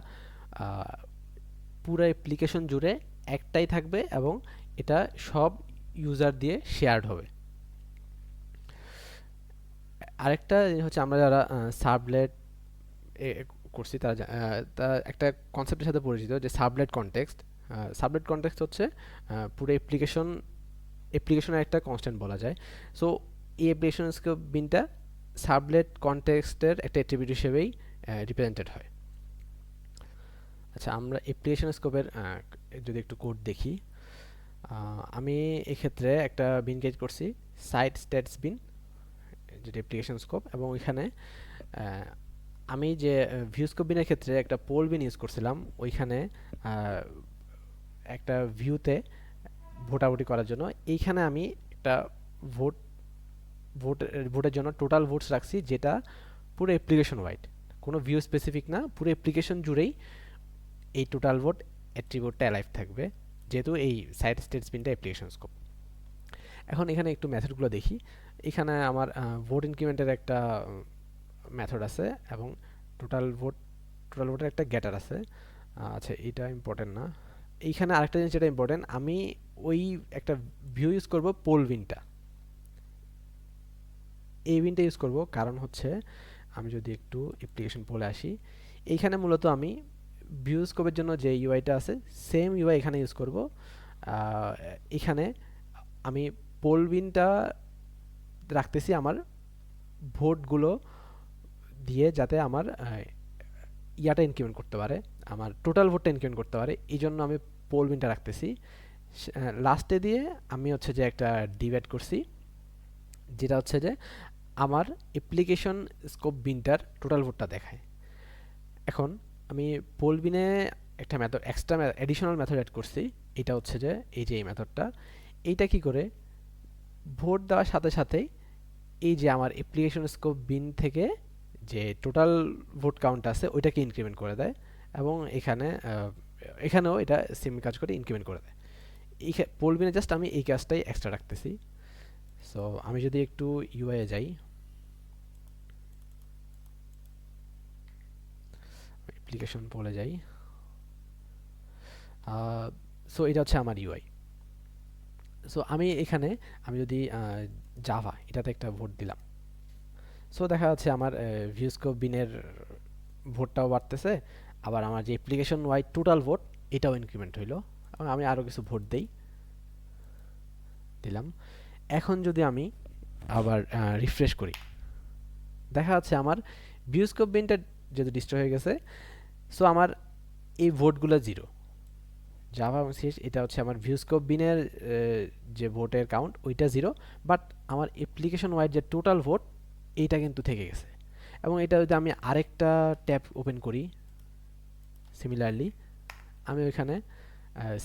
পুরো অ্যাপ্লিকেশন জুড়ে একটাই থাকবে এবং এটা সব ইউজার দিয়ে শেয়ার্ড হবে। আরেকটা হচ্ছে আমরা যারা সাবলেট করছি তারা তা একটা কনসেপ্টের সাথে পরিচিত যে সাবলেট কনটেক্সট। সাবলেট কনটেক্সট হচ্ছে পুরো অ্যাপ্লিকেশন অ্যাপ্লিকেশনের একটা কনস্ট্যান্ট বলা যায়। সো এই অ্যাপ্লিকেশন স্কোপ বিনটা সাবলেট কনটেক্সটের একটা অ্যাট্রিবিউট হিসেবেই রিপ্রেজেন্টেড হয়। আচ্ছা, আমরা অ্যাপ্লিকেশন স্কোপের যদি একটু কোড দেখি, আমি এক্ষেত্রে একটা বিন ক্রিয়েট করছি, সাইট স্ট্যাটস বিন, যেটা অ্যাপ্লিকেশন স্কোপ, এবং ওইখানে আমি যে ভিউ স্কোপ বিনের ক্ষেত্রে একটা পোল বিন ইউজ করছিলাম, ওইখানে একটা ভিউতে ভোটাভুটি করার জন্য এইখানে আমি একটা ভোট ভোট ভোটের জন্য টোটাল ভোটস রাখছি, যেটা পুরো অ্যাপ্লিকেশন ওয়াইড, কোনো ভিউ স্পেসিফিক না, পুরো অ্যাপ্লিকেশন জুড়েই এই টোটাল ভোট অ্যাট্রিবিউটটা অ্যালাইভ থাকবে, যেহেতু এই সাইট স্টেটস বিনটা অ্যাপ্লিকেশন স্কোপ। এখন এখানে একটু মেথডগুলো দেখি। এখানে আমার ভোট ইনক্রিমেন্টের একটা মেথড আছে এবং টোটাল ভোটের একটা গেটার আছে। আচ্ছা, এটা ইম্পর্টেন্ট না। এইখানে আরেকটা জিনিস যেটা ইম্পর্টেন্ট, আমি ওই একটা ভিউ ইউজ করব পোল বিনটা, এই বিনটা ইউজ করব, কারণ হচ্ছে আমি যদি একটু অ্যাপ্লিকেশন পোলে আসি, এইখানে মূলত আমি ভিউ স্কোপের জন্য যে ইউআইটা আছে সেম ইউআই এখানে ইউজ করব। এখানে আমি পোল বিনটা রাখতেছি আমার ভোটগুলো দিয়ে, যাতে আমার ইয়াটা ইনক্রিমেন্ট করতে পারে, আমার টোটাল ভোটটা ইনক্রিমেন্ট করতে পারে, এই জন্য আমি পোল বিনটা রাখতেছি। লাস্টে দিয়ে আমি হচ্ছে যে একটা ডিভাইড করছি, যেটা হচ্ছে যে আমার অ্যাপ্লিকেশন স্কোপ বিনটার টোটাল ভোটটা দেখায়। এখন আমি পোল বিনে একটা method, extra additional method add করছি, এটা হচ্ছে যে এই যে এই মেথডটা, এইটা কি করে ভোট দেওয়ার সাথে সাথেই এই যে আমার অ্যাপ্লিকেশন স্কোপ বিন থেকে যে টোটাল ভোট কাউন্ট আছে ওইটাকে ইনক্রিমেন্ট করে দেয়, এবং এখানেও এটা সেম কাজ করে ইনক্রিমেন্ট করে দেয়। এই পোল বিনে জাস্ট আমি এই কাজটাই এক্সট্রা রাখতেছি। সো আমি যদি একটু ইউআই যাই, অ্যাপ্লিকেশন পোলে যাই, সো এটা হচ্ছে আমার ইউআই। সো আমি এখানে আমি যদি জাভা এটাতে একটা ভোট দিলাম, সো দেখা যাচ্ছে আমার ভিউস্কোপ বিনের ভোটটাও বাড়তেছে, আবার আমার যে অ্যাপ্লিকেশন ওয়াইড টোটাল ভোট এটাও ইনক্রিমেন্ট হইলো, এবং আমি আরও কিছু ভোট দিলাম। এখন যদি আমি আবার রিফ্রেশ করি, দেখা যাচ্ছে আমার ভিউস্কোপ বিনটা যেহেতু ডিস্ট্রয় হয়ে গেছে, সো আমার এই ভোটগুলো জিরো। জাভা শেষ, এটা হচ্ছে আমার ভিউস্কোপ বিনের যে ভোটের কাউন্ট ওইটা জিরো, বাট আমার অ্যাপ্লিকেশন ওয়াইড যে টোটাল ভোট এইটা কিন্তু থেকে গেছে। এবং এটা যদি আমি আরেকটা ট্যাব ওপেন করি, সিমিলারলি আমি ওইখানে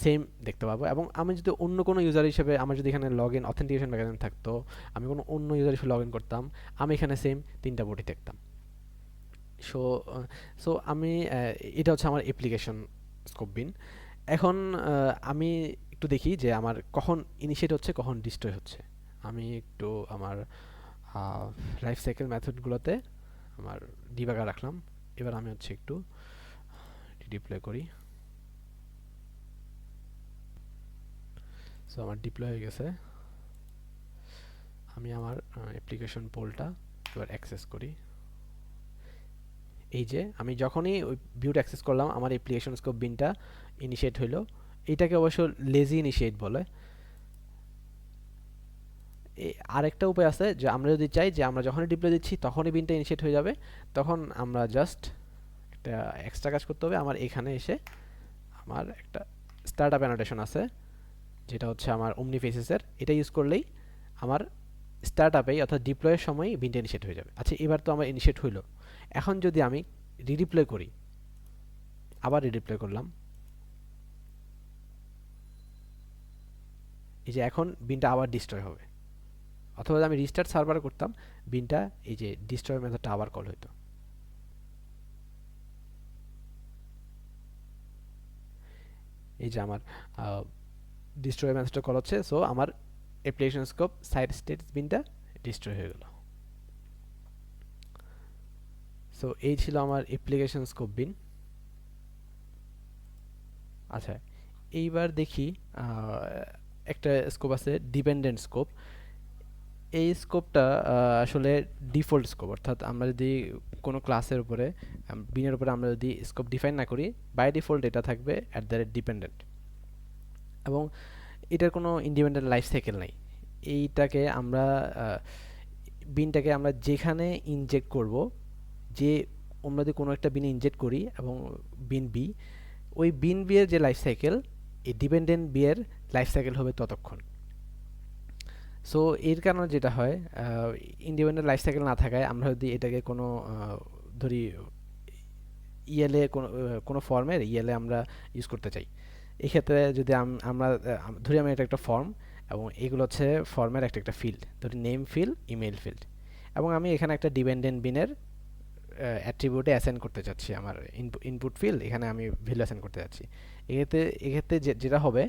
সেম দেখতে পাবো, এবং আমি যদি অন্য কোনো ইউজার হিসেবে, আমার যদি এখানে লগ ইন অথেন্টিকেশন মেকানিজম থাকতো, আমি কোনো অন্য ইউজার হিসেবে লগ ইন করতাম, আমি এখানে সেম তিনটা ভোটই দেখতাম। সো সো আমি এটা হচ্ছে আমার অ্যাপ্লিকেশন স্কোপ বিন। এখন আমি একটু দেখি যে আমার কখন ইনিশিয়েট হচ্ছে, কখন ডিস্ট্রয় হচ্ছে। আমি একটু আমার লাইফ সাইকেল মেথডগুলোতে আমার ডিবাগার রাখলাম। এবার আমি হচ্ছে একটু ডিপ্লয় করি। সো আমার ডিপ্লয় হয়ে গেছে। আমি আমার অ্যাপ্লিকেশন পোলটা এবার অ্যাক্সেস করি। এই যে আমি যখনই ওই ভিউটা অ্যাক্সেস করলাম, আমার অ্যাপ্লিকেশন স্কোপ বিনটা ইনিশিয়েট হইলো। এইটাকে অবশ্য লেজি ইনিশিয়েট বলে। আরেকটা উপায় আছে যে আমরা যদি চাই যে আমরা যখনই ডিপ্লয় দিচ্ছি তখনই বিনটা ইনিশিয়েট হয়ে যাবে, তখন আমরা জাস্ট একটা এক্সট্রা কাজ করতে হবে। আমার এখানে এসে আমার একটা স্টার্ট আপ অ্যানোটেশন আছে, যেটা হচ্ছে আমার ওমনি ফেসেসের, এটা ইউজ করলেই আমার স্টার্ট আপেই অর্থাৎ ডিপ্লয়ের সময় বিনটা ইনিশিয়েট হয়ে যাবে। আচ্ছা, এবার তো আমার ইনিশিয়েট হইলো। এখন যদি আমি রিডিপ্লয় করি, আবার রিডিপ্লয় করলাম, এই যে এখন বিনটা আবার ডিস্ট্রয় হবে। অথবা আমি রিস্টার্ট সার্ভার করতাম, বিনটা এই যে ডিস্ট্রয় মেথডটা আবার কল হইতো। এই যে আমার ডিস্ট্রয় মেথডটা কল হচ্ছে, সো আমার অ্যাপ্লিকেশন স্কোপ সাইড স্টেটস বিনটা ডিস্ট্রয় হয়ে গেল। সো এই ছিল আমার অ্যাপ্লিকেশন স্কোপ বিন। আচ্ছা, এইবার দেখি একটা স্কোপ আছে ডিপেন্ডেন্ট স্কোপ। এই স্কোপটা আসলে ডিফল্ট স্কোপ, অর্থাৎ আমরা যদি কোনো ক্লাসের উপরে বিনের উপরে আমরা যদি স্কোপ ডিফাইন না করি, বাই ডিফল্ট এটা থাকবে @ডিপেন্ডেন্ট। এবং এটার কোনো ইন্ডিপেন্ডেন্ট লাইফ সাইকেল নাই। এইটাকে আমরা বিনটাকে আমরা যেখানে ইনজেক্ট করব, যে আমরা যদি কোনো একটা বিনে ইনজেক্ট করি এবং বিন বি, ওই বিন বি এর যে লাইফ সাইকেল, এই ডিপেন্ডেন্ট বি এর লাইফ সাইকেল হবে ততক্ষণ। সো এর কারণে যেটা হয়, ইন্ডিপেন্ডেন্ট লাইফ সাইকেল না থাকায় আমরা যদি এটাকে কোনো ধরি ইএলএ কোনো ফর্মের ইএলএ আমরা ইউজ করতে চাই, এক্ষেত্রে যদি আমরা ধরি আমি এটা একটা ফর্ম এবং এগুলো হচ্ছে ফর্মের একটা একটা ফিল্ড, ধরি নেম ফিল্ড, ইমেল ফিল্ড, এবং আমি এখানে একটা ডিপেন্ডেন্ট বিনের অ্যাট্রিবিউটে অ্যাসাইন করতে চাচ্ছি আমার ইনপুট ফিল্ড, এখানে আমি ভ্যালু অ্যাসাইন করতে যাচ্ছি। এক্ষেত্রে যেটা হবে,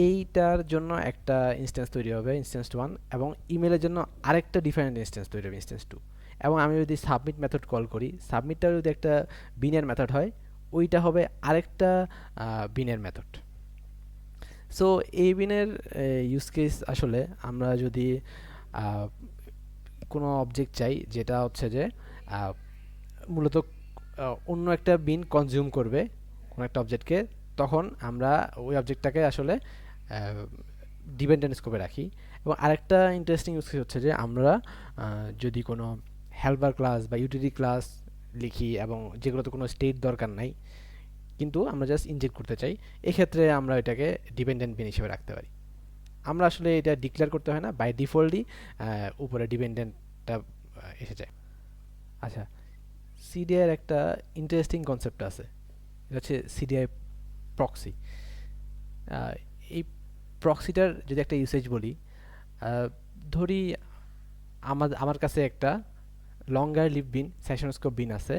এইটার জন্য একটা ইনস্ট্যান্স তৈরি হবে, ইনস্ট্যান্স 1, এবং ইমেলের জন্য আরেকটা ডিফারেন্ট ইনস্ট্যান্স তৈরি হবে, ইনস্ট্যান্স 2। এবং আমি যদি সাবমিট মেথড কল করি, সাবমিটটা যদি একটা বিনের মেথড হয়, ওইটা হবে আরেকটা বিনের মেথড। সো এই বিনের ইউজ কেস আসলে আমরা যদি আহ, কোনো অবজেক্ট চাই যেটা হচ্ছে যে আহ, মূলত অন্য একটা বিন কনজিউম করবে কোনো একটা অবজেক্টকে, তখন আমরা ওই অবজেক্টটাকে আসলে ডিপেন্ডেন্ট স্কোপে রাখি। এবং আরেকটা ইন্টারেস্টিং ইউজ হচ্ছে যে আমরা যদি কোনো হেল্পার ক্লাস বা ইউটিলিটি ক্লাস লিখি এবং যেগুলোতে কোনো স্টেট দরকার নাই কিন্তু আমরা জাস্ট ইনজেক্ট করতে চাই, এক্ষেত্রে আমরা এটাকে ডিপেন্ডেন্ট বিন হিসেবে রাখতে পারি। আমরা আসলে এটা ডিক্লেয়ার করতে হয় না, বাই ডিফল্টই উপরে ডিপেন্ডেন্টটা এসে যায়। আচ্ছা, সিডিআই এর একটা ইন্টারেস্টিং কনসেপ্ট আছে, এটা হচ্ছে সিডিআই প্রক্সি। এই প্রক্সিটার যদি একটা ইউসেজ বলি, আহ, ধরি আমার কাছে একটা লঙ্গার লিভ বিন সেশন স্কোপ বিন আছে,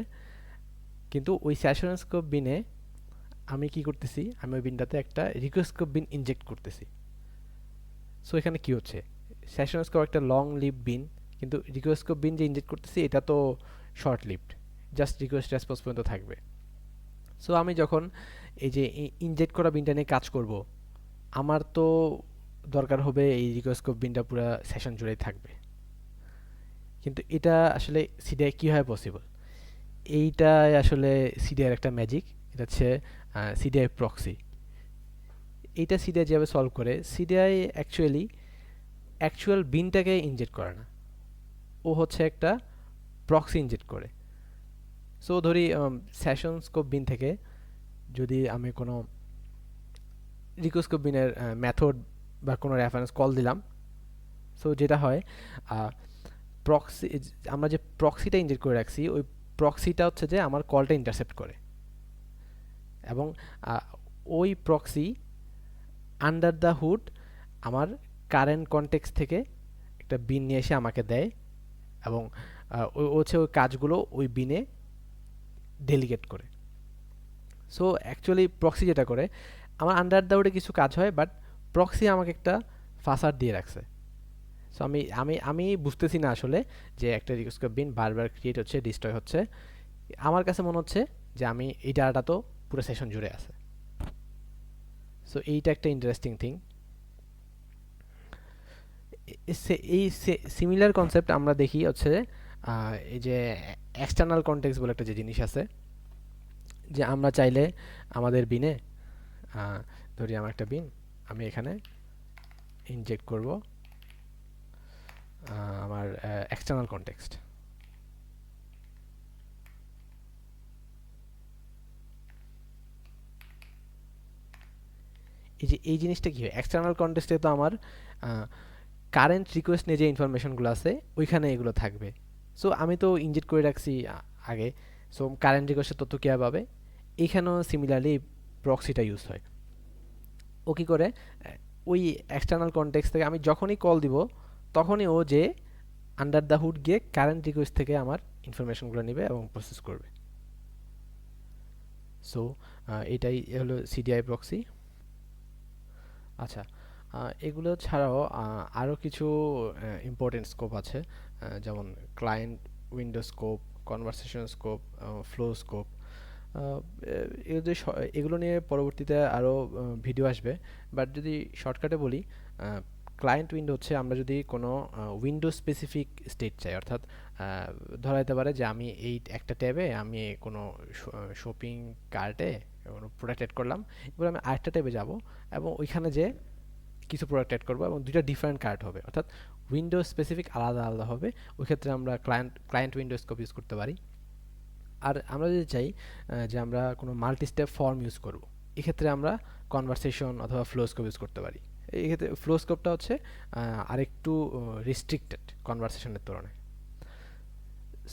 কিন্তু ওই সেশন স্কোপ বিনে আমি কি করতেছি, আমি ওই বিনটাতে একটা রিকোয়েস্ট স্কোপ বিন ইনজেক্ট করতেছি। সো এখানে কি হচ্ছে, সেশন স্কোপ একটা লং লিভ বিন, কিন্তু রিকোয়েস্ট স্কোপ বিন যে ইনজেক্ট করতেছি এটা তো short lived, just request response পর্যন্ত থাকবে। সো আমি যখন এই যে ইনজেক্ট করা বিনটা নিয়ে কাজ করব, আমার তো দরকার হবে এই রিকোয়েস্ট স্কোপ বিনটা পুরো সেশন জুড়েই থাকবে। কিন্তু এটা আসলে সিডিআই কীভাবে পসিবল, এইটাই আসলে সিডিআইয়ের একটা ম্যাজিক। এটা হচ্ছে সিডিআই প্রক্সি। এইটা সিডিআই যেভাবে সলভ করে, সিডিআই অ্যাকচুয়াল বিনটাকে ইনজেক্ট করে না, ও হচ্ছে একটা প্রক্সি ইনজেক্ট করে। সো ধরি সেশন স্কোপ বিন থেকে যদি আমি কোনো রিকোয়েস্ট স্কোপ বিনের মেথড বা কোনো রেফারেন্স কল দিলাম, সো যেটা হয়, প্রক্সি, আমরা যে প্রক্সিটা ইনজেক্ট করে রাখছি, ওই প্রক্সিটা হচ্ছে যে আমার কলটা ইন্টারসেপ্ট করে, এবং ওই প্রক্সি আন্ডার দ্য হুড আমার কারেন্ট কনটেক্সট থেকে একটা বিন নিয়ে এসে আমাকে দেয়, এবং হচ্ছে ওই কাজগুলো ওই বিনে ডেলিগেট করে। সো অ্যাকচুয়ালি প্রক্সি যেটা করে, আমার আন্ডার দ্য হুডে কিছু কাজ হয়, বাট প্রক্সি আমাকে একটা ফাসার দিয়ে রাখছে। সো আমি আমি আমি বুঝতেছি না আসলে যে একটা রিকোয়েস্ট বিন বারবার ক্রিয়েট হচ্ছে, ডিস্ট্রয় হচ্ছে। আমার কাছে মনে হচ্ছে যে আমি এই ডাটা তো পুরো সেশন জুড়ে আছে। সো এইটা একটা ইন্টারেস্টিং থিং। এই সিমিলার কনসেপ্ট আমরা দেখি হচ্ছে এই যে এক্সটার্নাল কনটেক্সট বলে একটা যে জিনিস আছে, যে আমরা চাইলে আমাদের বিনে ধরি আমার একটা বিন, আমি এখানে ইনজেক্ট করব আমার এক্সটার্নাল কনটেক্সট। এই যে এই জিনিসটা কি হয়, এক্সটার্নাল কনটেক্সটে তো আমার কারেন্ট রিকোয়েস্ট নিয়ে যে ইনফরমেশনগুলো আছে ওইখানে এগুলো থাকবে। সো আমি তো ইনজেক্ট করে রাখছি আগে, সো কারেন্ট রিকোয়েস্টের তথ্য কীভাবে পাবে, এইখানেও সিমিলারলি প্রক্সিটা ইউজ হয়। ও কী করে, ওই এক্সটার্নাল কনটেক্সট থেকে আমি যখনই কল দিব তখনই ও যে আন্ডার দ্য হুড গিয়ে কারেন্ট রিকোয়েস্ট থেকে আমার ইনফরমেশনগুলো নেবে এবং প্রসেস করবে। সো এটাই হলো সিডিআই প্রক্সি। আচ্ছা, এগুলো ছাড়াও আরও কিছু ইম্পর্টেন্ট স্কোপ আছে, যেমন client window scope, conversation scope, flow scope. এগুলো নিয়ে পরবর্তীতে আরও ভিডিও আসবে, বাট যদি শর্টকাটে বলি, ক্লায়েন্ট উইন্ডো হচ্ছে আমরা যদি কোনো উইন্ডো স্পেসিফিক স্টেট চাই, অর্থাৎ ধরা যেতে পারে যে আমি এই একটা ট্যাবে আমি কোনো শপিং কার্টে কোনো প্রোডাক্ট এড করলাম, এবার আমি আরেকটা ট্যাবে যাব এবং ওইখানে যে কিছু প্রোডাক্ট অ্যাড করবো এবং দুইটা ডিফারেন্ট কার্ড হবে, অর্থাৎ উইন্ডোজ স্পেসিফিক আলাদা আলাদা হবে। ওই ক্ষেত্রে আমরা ক্লায়েন্ট উইন্ডো স্কোপ ইউজ করতে পারি। আর আমরা যদি চাই যে আমরা কোনো মাল্টি স্টেপ ফর্ম ইউজ করব, এক্ষেত্রে আমরা কনভারসেশন অথবা ফ্লো স্কোপ ইউজ করতে পারি। এই ক্ষেত্রে ফ্লো স্কোপটা হচ্ছে আরেকটু রিস্ট্রিক্টেড কনভারসেশনের তুলনায়।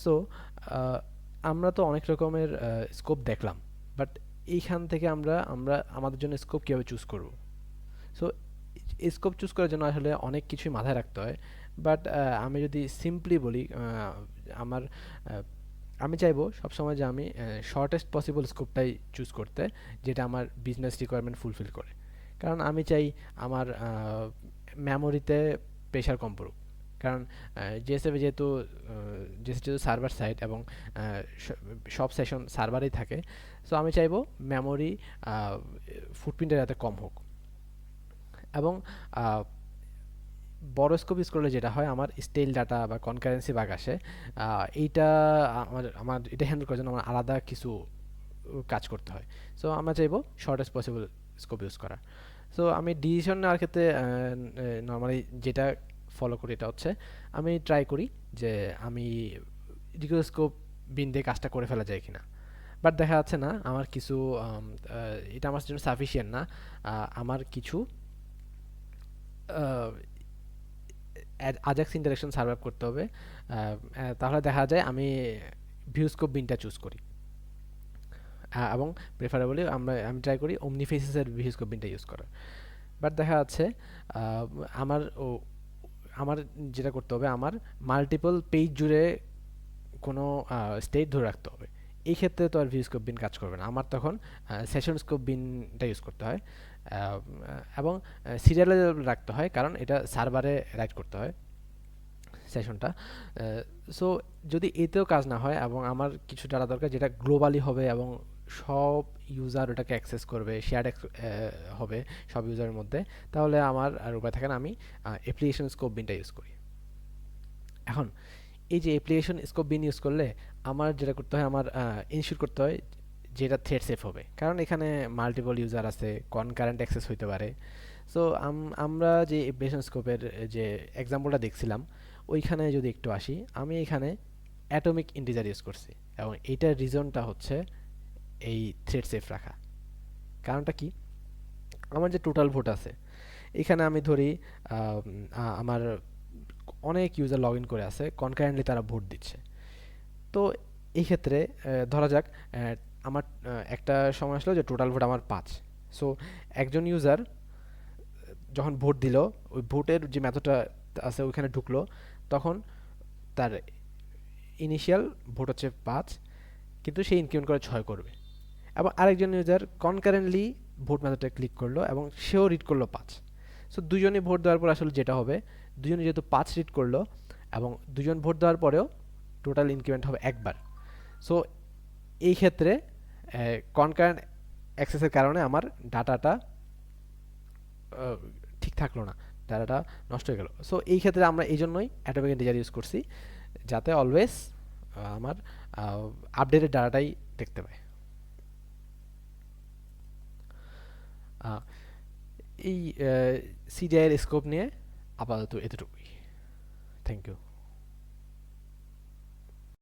সো আমরা তো অনেক রকমের স্কোপ দেখলাম, বাট এইখান থেকে আমরা আমরা আমাদের জন্য স্কোপ কীভাবে চুজ করব? সো স্কোপ চুজ করার জন্য আসলে অনেক কিছুই মাথায় রাখতে হয়, বাট আমি যদি সিম্পলি বলি, আমার আমি চাইবো সবসময় যে আমি শর্টেস্ট পসিবল স্কোপটাই চুজ করতে, যেটা আমার বিজনেস রিকোয়ারমেন্ট ফুলফিল করে। কারণ আমি চাই আমার মেমোরিতে প্রেশার কম পড়ুক। কারণ জিএসএফে যেহেতু জিএসএফ যেহেতু সার্ভার সাইড এবং সব সেশন সার্ভারেই থাকে, সো আমি চাইবো মেমোরি ফুটপ্রিন্টটা যাতে কম হোক। এবং বড় স্কোপ ইউজ করলে যেটা হয়, আমার স্টেল ডাটা বা কনকারেন্সি বাগ আসে। এইটা আমার এটা হ্যান্ডেল করার জন্য আমার আলাদা কিছু কাজ করতে হয়। সো আমরা চাইবো শর্টেস্ট পসিবল স্কোপ ইউজ করা। সো আমি ডিসিশন নেওয়ার ক্ষেত্রে নর্মালি যেটা ফলো করি এটা হচ্ছে, আমি ট্রাই করি যে আমি রিকোয়েস্ট স্কোপ বিন দিয়ে কাজটা করে ফেলা যায় কিনা। বাট দেখা যাচ্ছে না, আমার কিছু এটা আমার জন্য সাফিসিয়েন্ট না। আমার কিছু আজাক্স ইন্টারেকশন সার্ভাইভ করতে হবে। তাহলে দেখা যায় আমি ভিউস্কোপ বিনটা চুজ করি, এবং প্রেফারেবলি আমি ট্রাই করি ওমনিফেসেসের ভিউস্কোপ বিনটা ইউজ করার। বাট দেখা যাচ্ছে আমার আমার যেটা করতে হবে, আমার মাল্টিপল পেজ জুড়ে কোনো স্টেট ধরে রাখতে হবে। এই ক্ষেত্রে তো আর ভিউস্কোপ বিন কাজ করবে না, আমার তখন সেশন স্কোপ বিনটা ইউজ করতে হয়। এবং সিরিয়ালে রাখতে হয়, কারণ এটা সার্ভারে রাইট করতে হয় সেশনটা। সো যদি এতেও কাজ না হয় এবং আমার কিছু ডাটা দরকার যেটা গ্লোবালি হবে এবং সব ইউজার ওটাকে অ্যাক্সেস করবে, শেয়ার হবে সব ইউজারের মধ্যে, তাহলে আমার আর উপায় থাকে না, আমি অ্যাপ্লিকেশন স্কোপ বিনটা ইউজ করি। এখন এই যে অ্যাপ্লিকেশন স্কোপ বিন ইউজ করলে আমার যেটা করতে হয়, আমার ইনশিওর করতে হয় যেটা থ্রেড সেফ হবে, কারণ এখানে মাল্টিপল ইউজার আছে, কনকারেন্ট অ্যাক্সেস হইতে পারে। সো আমরা যে অ্যাপ্লিকেশন স্কোপের যে এক্সাম্পলটা দেখছিলাম, ওইখানে যদি একটু আসি, আমি এখানে অ্যাটমিক ইন্টিজার ইউজ করছি এবং এইটার রিজনটা হচ্ছে এই থ্রেড সেফ রাখা। কারণটা কি, আমার যে টোটাল ভোট আছে এখানে আমি ধরি আমার অনেক ইউজার লগ ইন করে আছে, কনকারেন্টলি তারা ভোট দিচ্ছে। তো এই ক্ষেত্রে ধরা যাক আমার একটা সময় আসলো যে টোটাল ভোট আমার 5। সো একজন ইউজার যখন ভোট দিল, ওই ভোটের যে মেথডটা আছে ওইখানে ঢুকলো, তখন তার ইনিশিয়াল ভোট হচ্ছে 5, কিন্তু সে ইনক্রিমেন্ট করে 6 করবে। এবং আরেকজন ইউজার কনকারেন্টলি ভোট মেথডটা ক্লিক করলো এবং সেও রিড করলো 5। সো দুজনে ভোট দেওয়ার পর আসলে যেটা হবে, দুজনে যেহেতু 5 রিড করলো এবং দুজন ভোট দেওয়ার পরেও টোটাল ইনক্রিমেন্ট হবে একবার। সো এই ক্ষেত্রে কনকারেন্ট অ্যাক্সেসের কারণে আমার ডাটাটা ঠিক থাকলো না, ডাটাটা নষ্ট হয়ে গেল। সো এই ক্ষেত্রে আমরা এই জন্যই অ্যাটমিক ইন্টিজার ইউজ করছি, যাতে অলওয়েজ আমার আপডেটেড ডাটাটাই দেখতে পায়। এই সিডিআইয়ের স্কোপ নিয়ে আপাতত এতটুকুই। Thank you.